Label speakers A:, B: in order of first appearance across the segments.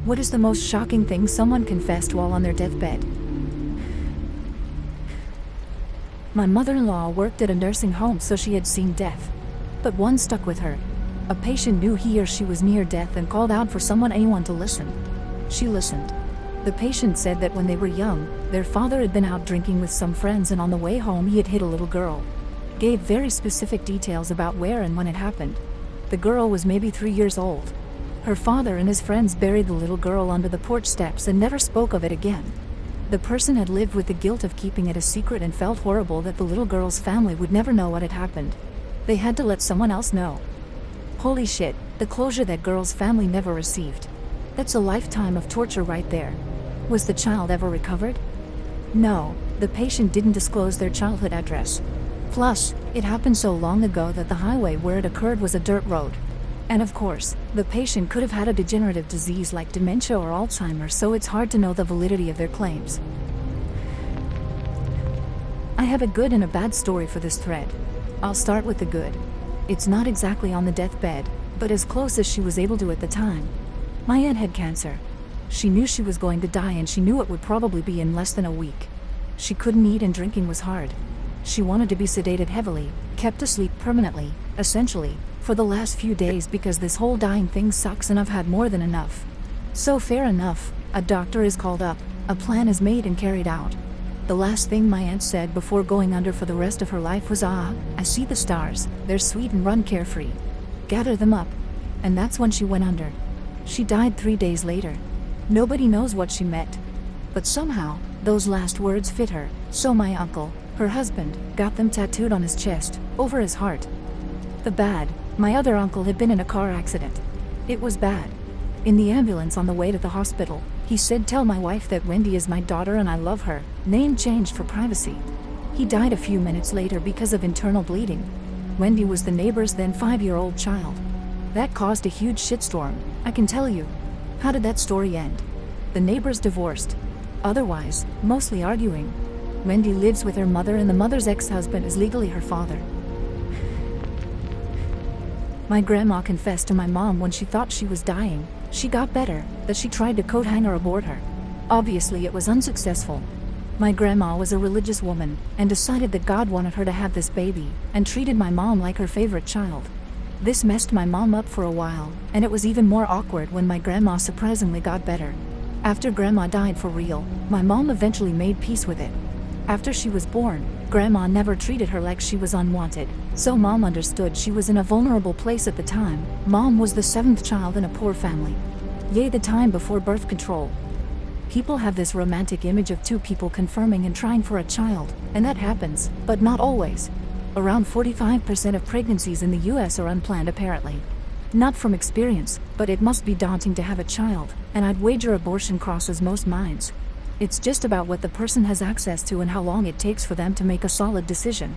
A: What is the most shocking thing someone confessed while on their deathbed? My mother-in-law worked at a nursing home, so she had seen death. But one stuck with her. A patient knew he or she was near death and called out for anyone to listen. She listened. The patient said that when they were young, their father had been out drinking with some friends, and on the way home he had hit a little girl. Gave very specific details about where and when it happened. The girl was maybe 3 years old. Her father and his friends buried the little girl under the porch steps and never spoke of it again. The person had lived with the guilt of keeping it a secret and felt horrible that the little girl's family would never know what had happened. They had to let someone else know. Holy shit, the closure that girl's family never received. That's a lifetime of torture right there. Was the child ever recovered? No, the patient didn't disclose their childhood address. Plus, it happened so long ago that the highway where it occurred was a dirt road. And of course, the patient could have had a degenerative disease like dementia or Alzheimer's, so it's hard to know the validity of their claims. I have a good and a bad story for this thread. I'll start with the good. It's not exactly on the deathbed, but as close as she was able to at the time. My aunt had cancer. She knew she was going to die, and she knew it would probably be in less than a week. She couldn't eat and drinking was hard. She wanted to be sedated heavily, kept asleep permanently, essentially, for the last few days, because this whole dying thing sucks and I've had more than enough. So fair enough, a doctor is called up, a plan is made and carried out. The last thing my aunt said before going under for the rest of her life was, "Ah, I see the stars, they're sweet and run carefree. Gather them up." And that's when she went under. She died 3 days later. Nobody knows what she met. But somehow, those last words fit her, so my uncle, her husband, got them tattooed on his chest, over his heart. The bad, my other uncle had been in a car accident. It was bad. In the ambulance on the way to the hospital, he said, "Tell my wife that Wendy is my daughter and I love her," name changed for privacy. He died a few minutes later because of internal bleeding. Wendy was the neighbor's then 5-year-old child. That caused a huge shitstorm, I can tell you. How did that story end? The neighbors divorced. Otherwise, mostly arguing. Wendy lives with her mother, and the mother's ex-husband is legally her father. My grandma confessed to my mom when she thought she was dying, she got better, that she tried to coat hanger abort her. Obviously it was unsuccessful. My grandma was a religious woman, and decided that God wanted her to have this baby, and treated my mom like her favorite child. This messed my mom up for a while, and it was even more awkward when my grandma surprisingly got better. After grandma died for real, my mom eventually made peace with it. After she was born, grandma never treated her like she was unwanted, so mom understood she was in a vulnerable place at the time. Mom was the 7th child in a poor family. Yay, the time before birth control. People have this romantic image of two people confirming and trying for a child, and that happens, but not always. Around 45% of pregnancies in the US are unplanned apparently. Not from experience, but it must be daunting to have a child, and I'd wager abortion crosses most minds. It's just about what the person has access to and how long it takes for them to make a solid decision.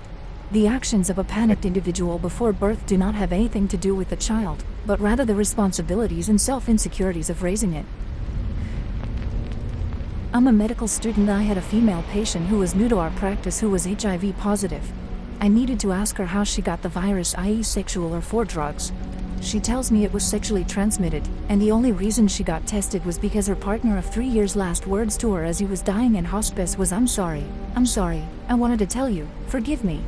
A: The actions of a panicked individual before birth do not have anything to do with the child, but rather the responsibilities and self-insecurities of raising it. I'm a medical student. I had a female patient who was new to our practice who was HIV positive. I needed to ask her how she got the virus, i.e. sexual or for drugs. She tells me it was sexually transmitted, and the only reason she got tested was because her partner of 3 years' last words to her as he was dying in hospice was, I'm sorry, I wanted to tell you, forgive me."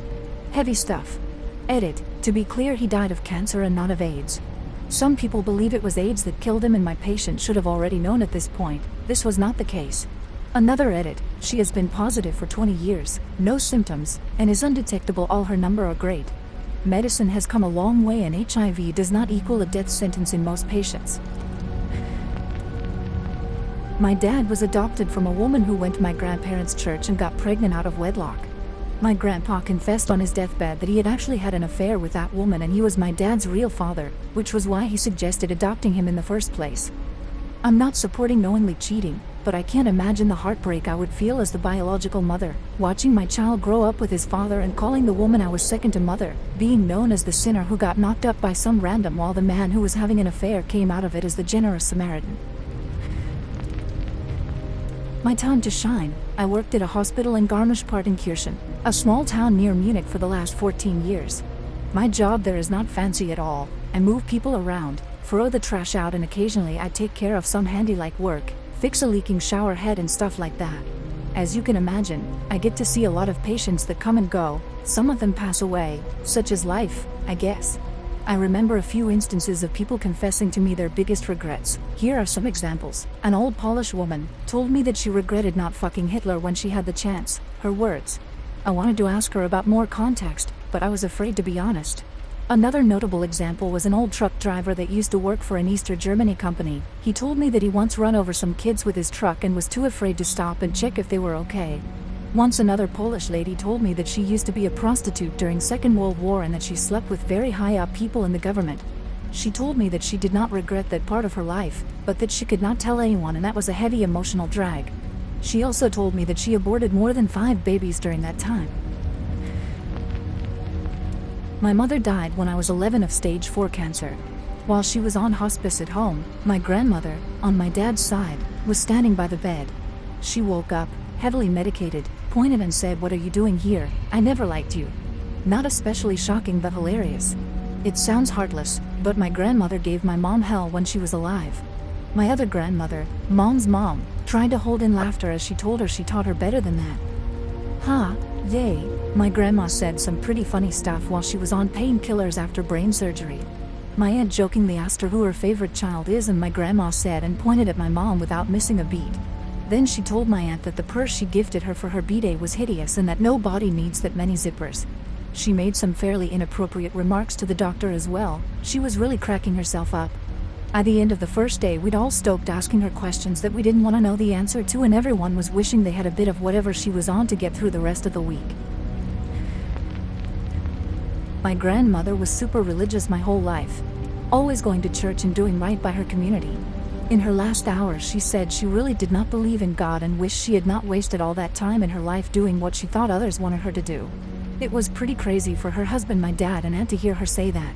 A: Heavy stuff. Edit, to be clear, he died of cancer and not of AIDS. Some people believe it was AIDS that killed him, and my patient should have already known at this point. This was not the case. Another edit, she has been positive for 20 years, no symptoms, and is undetectable. All her number are great. Medicine has come a long way, and HIV does not equal a death sentence in most patients. My dad was adopted from a woman who went to my grandparents' church and got pregnant out of wedlock. My grandpa confessed on his deathbed that he had actually had an affair with that woman, and he was my dad's real father, which was why he suggested adopting him in the first place. I'm not supporting knowingly cheating, but I can't imagine the heartbreak I would feel as the biological mother, watching my child grow up with his father and calling the woman I was second to mother, being known as the sinner who got knocked up by some random while the man who was having an affair came out of it as the generous Samaritan. My time to shine. I worked at a hospital in Garmisch-Partenkirchen, a small town near Munich, for the last 14 years. My job there is not fancy at all. I move people around, throw the trash out, and occasionally I'd take care of some handy-like work, fix a leaking shower head and stuff like that. As you can imagine, I get to see a lot of patients that come and go. Some of them pass away, such as life, I guess. I remember a few instances of people confessing to me their biggest regrets. Here are some examples. An old Polish woman told me that she regretted not fucking Hitler when she had the chance. Her words. I wanted to ask her about more context, but I was afraid to be honest. Another notable example was an old truck driver that used to work for an East Germany company. He told me that he once run over some kids with his truck and was too afraid to stop and check if they were okay. Once another Polish lady told me that she used to be a prostitute during Second World War and that she slept with very high-up people in the government. She told me that she did not regret that part of her life, but that she could not tell anyone, and that was a heavy emotional drag. She also told me that she aborted more than 5 babies during that time. My mother died when I was 11 of stage 4 cancer. While she was on hospice at home, my grandmother, on my dad's side, was standing by the bed. She woke up, heavily medicated, pointed and said, "What are you doing here? I never liked you." Not especially shocking but hilarious. It sounds heartless, but my grandmother gave my mom hell when she was alive. My other grandmother, Mom's mom, tried to hold in laughter as she told her she taught her better than that. Ha, yay, my grandma said some pretty funny stuff while she was on painkillers after brain surgery. My aunt jokingly asked her who her favorite child is, and my grandma said and pointed at my mom without missing a beat. Then she told my aunt that the purse she gifted her for her b-day was hideous and that no body needs that many zippers. She made some fairly inappropriate remarks to the doctor as well. She was really cracking herself up. At the end of the first day, we'd all stoked asking her questions that we didn't want to know the answer to, and everyone was wishing they had a bit of whatever she was on to get through the rest of the week. My grandmother was super religious my whole life, always going to church and doing right by her community. In her last hours, she said she really did not believe in God and wished she had not wasted all that time in her life doing what she thought others wanted her to do. It was pretty crazy for her husband, my dad, and aunt to hear her say that.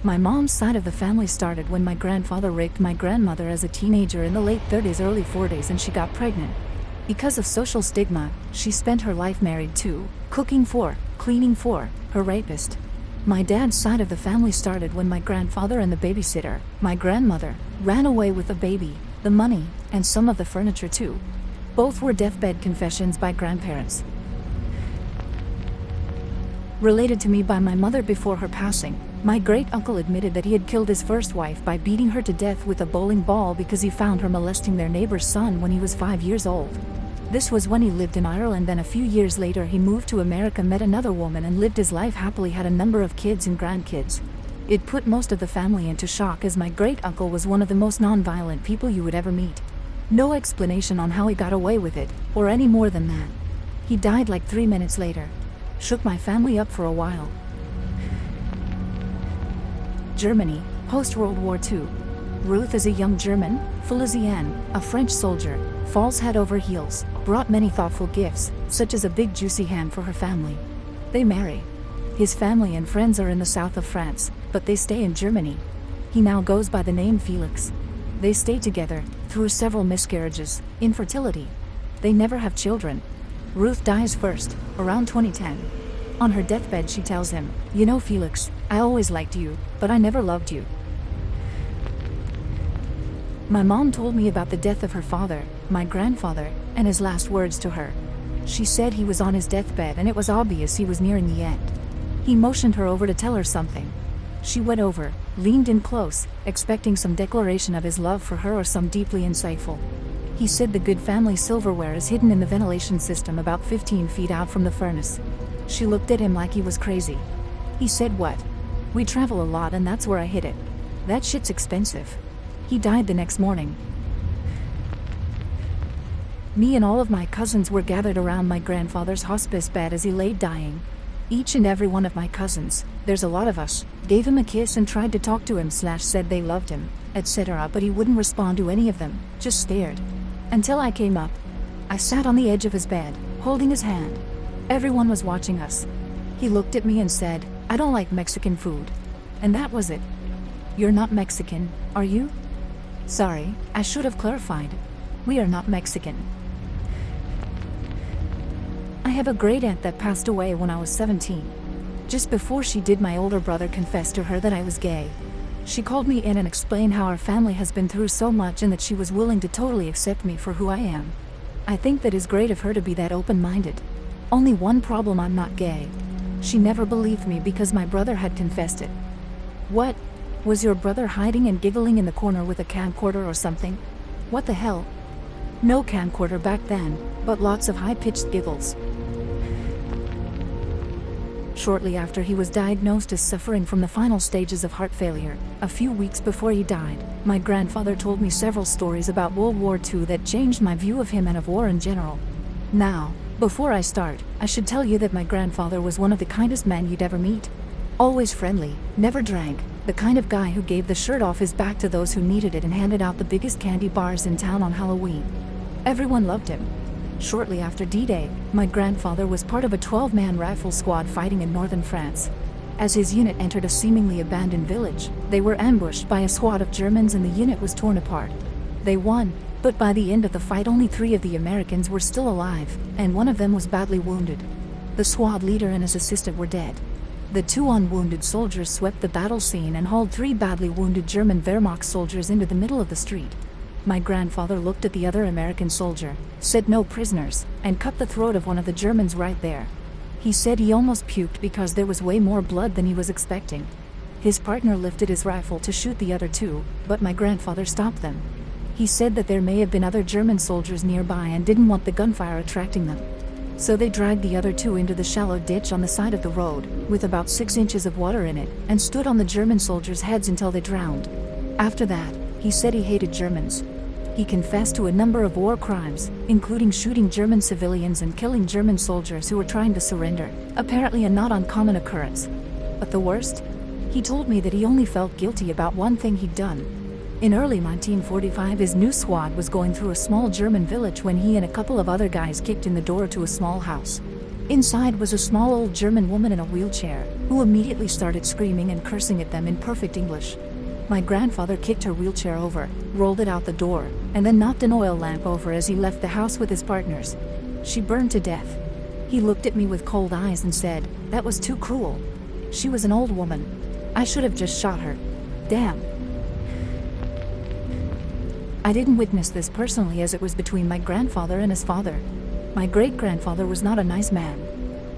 A: My mom's side of the family started when my grandfather raped my grandmother as a teenager in the late 30s, early 40s, and she got pregnant. Because of social stigma, she spent her life married to, cooking for, cleaning for, her rapist. My dad's side of the family started when my grandfather and the babysitter, my grandmother, ran away with the baby, the money, and some of the furniture too. Both were deathbed confessions by grandparents. Related to me by my mother before her passing, my great-uncle admitted that he had killed his first wife by beating her to death with a bowling ball because he found her molesting their neighbor's son when he was 5 years old. This was when he lived in Ireland. Then a few years later he moved to America, met another woman, and lived his life happily, had a number of kids and grandkids. It put most of the family into shock, as my great-uncle was one of the most non-violent people you would ever meet. No explanation on how he got away with it, or any more than that. He died like 3 minutes later. Shook my family up for a while. Germany, post-World War II. Ruth is a young German, Felicienne, a French soldier, falls head over heels, brought many thoughtful gifts, such as a big juicy ham for her family. They marry. His family and friends are in the south of France, but they stay in Germany. He now goes by the name Felix. They stay together, through several miscarriages, infertility. They never have children. Ruth dies first, around 2010. On her deathbed she tells him, "You know, Felix, I always liked you, but I never loved you." My mom told me about the death of her father, my grandfather, and his last words to her. She said he was on his deathbed and it was obvious he was nearing the end. He motioned her over to tell her something. She went over, leaned in close, expecting some declaration of his love for her or some deeply insightful. He said the good family silverware is hidden in the ventilation system about 15 feet out from the furnace. She looked at him like he was crazy. He said, "What? We travel a lot and that's where I hid it. That shit's expensive." He died the next morning. Me and all of my cousins were gathered around my grandfather's hospice bed as he lay dying. Each and every one of my cousins, there's a lot of us, gave him a kiss and tried to talk to him / said they loved him, etc., but he wouldn't respond to any of them, just stared. Until I came up. I sat on the edge of his bed, holding his hand. Everyone was watching us. He looked at me and said, "I don't like Mexican food." And that was it. "You're not Mexican, are you?" Sorry, I should have clarified. We are not Mexican. I have a great aunt that passed away when I was 17. Just before she did, my older brother confessed to her that I was gay. She called me in and explained how our family has been through so much and that she was willing to totally accept me for who I am. I think that is great of her to be that open-minded. Only one problem: I'm not gay. She never believed me because my brother had confessed it. What? Was your brother hiding and giggling in the corner with a camcorder or something? What the hell? No camcorder back then, but lots of high-pitched giggles. Shortly after he was diagnosed as suffering from the final stages of heart failure, a few weeks before he died, my grandfather told me several stories about World War II that changed my view of him and of war in general. Now, before I start, I should tell you that my grandfather was one of the kindest men you'd ever meet. Always friendly, never drank, the kind of guy who gave the shirt off his back to those who needed it and handed out the biggest candy bars in town on Halloween. Everyone loved him. Shortly after D-Day, my grandfather was part of a 12-man rifle squad fighting in northern France. As his unit entered a seemingly abandoned village, they were ambushed by a squad of Germans and the unit was torn apart. They won, but by the end of the fight only 3 of the Americans were still alive, and one of them was badly wounded. The squad leader and his assistant were dead. The 2 unwounded soldiers swept the battle scene and hauled 3 badly wounded German Wehrmacht soldiers into the middle of the street. My grandfather looked at the other American soldier, said no prisoners, and cut the throat of one of the Germans right there. He said he almost puked because there was way more blood than he was expecting. His partner lifted his rifle to shoot the other 2, but my grandfather stopped them. He said that there may have been other German soldiers nearby and didn't want the gunfire attracting them. So they dragged the other 2 into the shallow ditch on the side of the road, with about 6 inches of water in it, and stood on the German soldiers' heads until they drowned. After that, he said he hated Germans. He confessed to a number of war crimes, including shooting German civilians and killing German soldiers who were trying to surrender, apparently a not uncommon occurrence. But the worst? He told me that he only felt guilty about one thing he'd done. In early 1945, his new squad was going through a small German village when he and a couple of other guys kicked in the door to a small house. Inside was a small old German woman in a wheelchair, who immediately started screaming and cursing at them in perfect English. My grandfather kicked her wheelchair over, rolled it out the door, and then knocked an oil lamp over as he left the house with his partners. She burned to death. He looked at me with cold eyes and said, "That was too cruel. She was an old woman. I should have just shot her. Damn." I didn't witness this personally as it was between my grandfather and his father. My great-grandfather was not a nice man.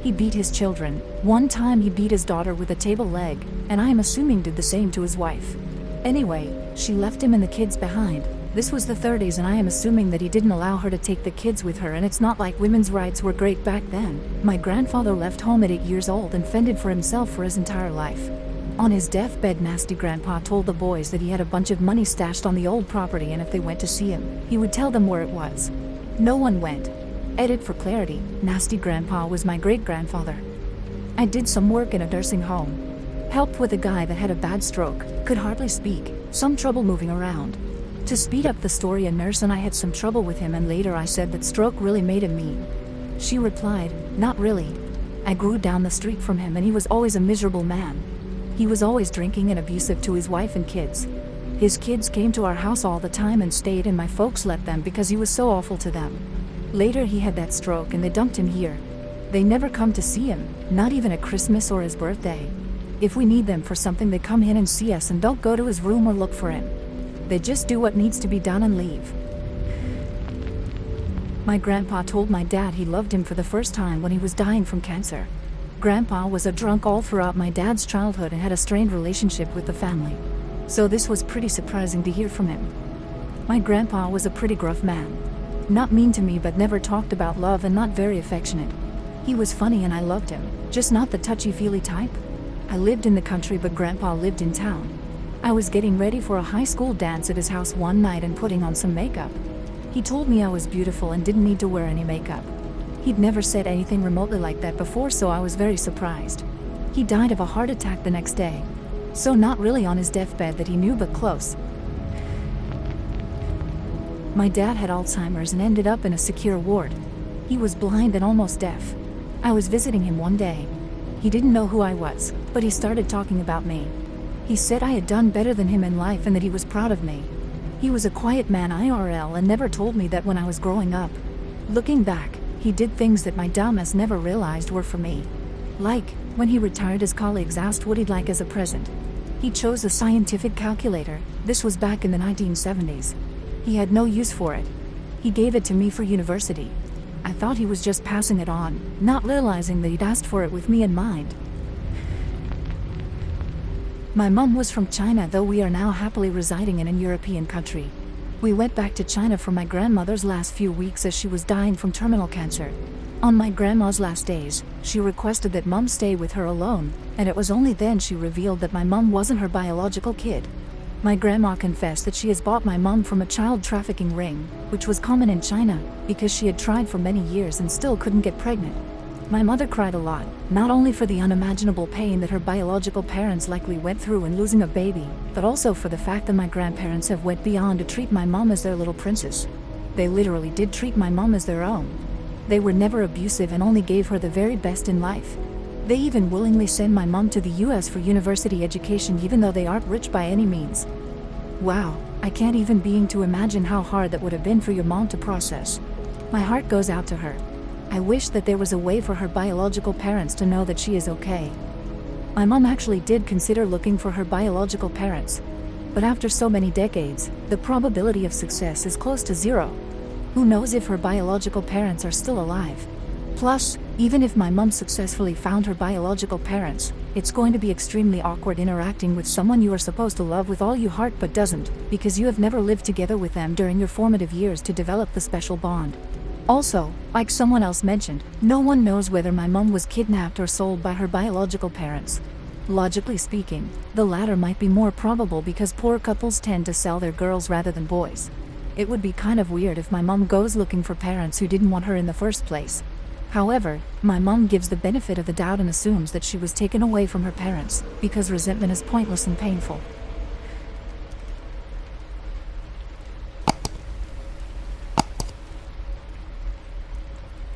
A: He beat his children. One time he beat his daughter with a table leg, and I am assuming did the same to his wife. Anyway, she left him and the kids behind. This was the 30s and I am assuming that he didn't allow her to take the kids with her, and it's not like women's rights were great back then. My grandfather left home at 8 years old and fended for himself for his entire life. On his deathbed, nasty grandpa told the boys that he had a bunch of money stashed on the old property and if they went to see him, he would tell them where it was. No one went. Edit for clarity, nasty grandpa was my great-grandfather. I did some work in a nursing home. Helped with a guy that had a bad stroke, could hardly speak, some trouble moving around. To speed up the story, a nurse and I had some trouble with him, and later I said that stroke really made him mean. She replied, "Not really. I grew down the street from him and he was always a miserable man. He was always drinking and abusive to his wife and kids. His kids came to our house all the time and stayed, and my folks let them because he was so awful to them. Later he had that stroke and they dumped him here. They never come to see him, not even at Christmas or his birthday. If we need them for something, they come in and see us and don't go to his room or look for him. They just do what needs to be done and leave." My grandpa told my dad he loved him for the first time when he was dying from cancer. Grandpa was a drunk all throughout my dad's childhood and had a strained relationship with the family. So this was pretty surprising to hear from him. My grandpa was a pretty gruff man. Not mean to me, but never talked about love and not very affectionate. He was funny and I loved him, just not the touchy-feely type. I lived in the country but Grandpa lived in town. I was getting ready for a high school dance at his house one night and putting on some makeup. He told me I was beautiful and didn't need to wear any makeup. He'd never said anything remotely like that before, so I was very surprised. He died of a heart attack the next day. So not really on his deathbed that he knew, but close. My dad had Alzheimer's and ended up in a secure ward. He was blind and almost deaf. I was visiting him one day. He didn't know who I was, but he started talking about me. He said I had done better than him in life and that he was proud of me. He was a quiet man IRL and never told me that when I was growing up. Looking back, he did things that my dumbass never realized were for me. Like, when he retired, his colleagues asked what he'd like as a present. He chose a scientific calculator. This was back in the 1970s. He had no use for it. He gave it to me for university. I thought he was just passing it on, not realizing that he'd asked for it with me in mind. My mom was from China, though we are now happily residing in an European country. We went back to China for my grandmother's last few weeks as she was dying from terminal cancer. On my grandma's last days, she requested that mom stay with her alone, and it was only then she revealed that my mom wasn't her biological kid. My grandma confessed that she has bought my mom from a child trafficking ring, which was common in China, because she had tried for many years and still couldn't get pregnant. My mother cried a lot, not only for the unimaginable pain that her biological parents likely went through in losing a baby, but also for the fact that my grandparents have went beyond to treat my mom as their little princess. They literally did treat my mom as their own. They were never abusive and only gave her the very best in life. They even willingly send my mom to the US for university education even though they aren't rich by any means. Wow, I can't even begin to imagine how hard that would have been for your mom to process. My heart goes out to her. I wish that there was a way for her biological parents to know that she is okay. My mom actually did consider looking for her biological parents. But after so many decades, the probability of success is close to zero. Who knows if her biological parents are still alive? Plus, even if my mom successfully found her biological parents, it's going to be extremely awkward interacting with someone you are supposed to love with all your heart but doesn't, because you have never lived together with them during your formative years to develop the special bond. Also, like someone else mentioned, no one knows whether my mom was kidnapped or sold by her biological parents. Logically speaking, the latter might be more probable because poor couples tend to sell their girls rather than boys. It would be kind of weird if my mom goes looking for parents who didn't want her in the first place. However, my mom gives the benefit of the doubt and assumes that she was taken away from her parents, because resentment is pointless and painful.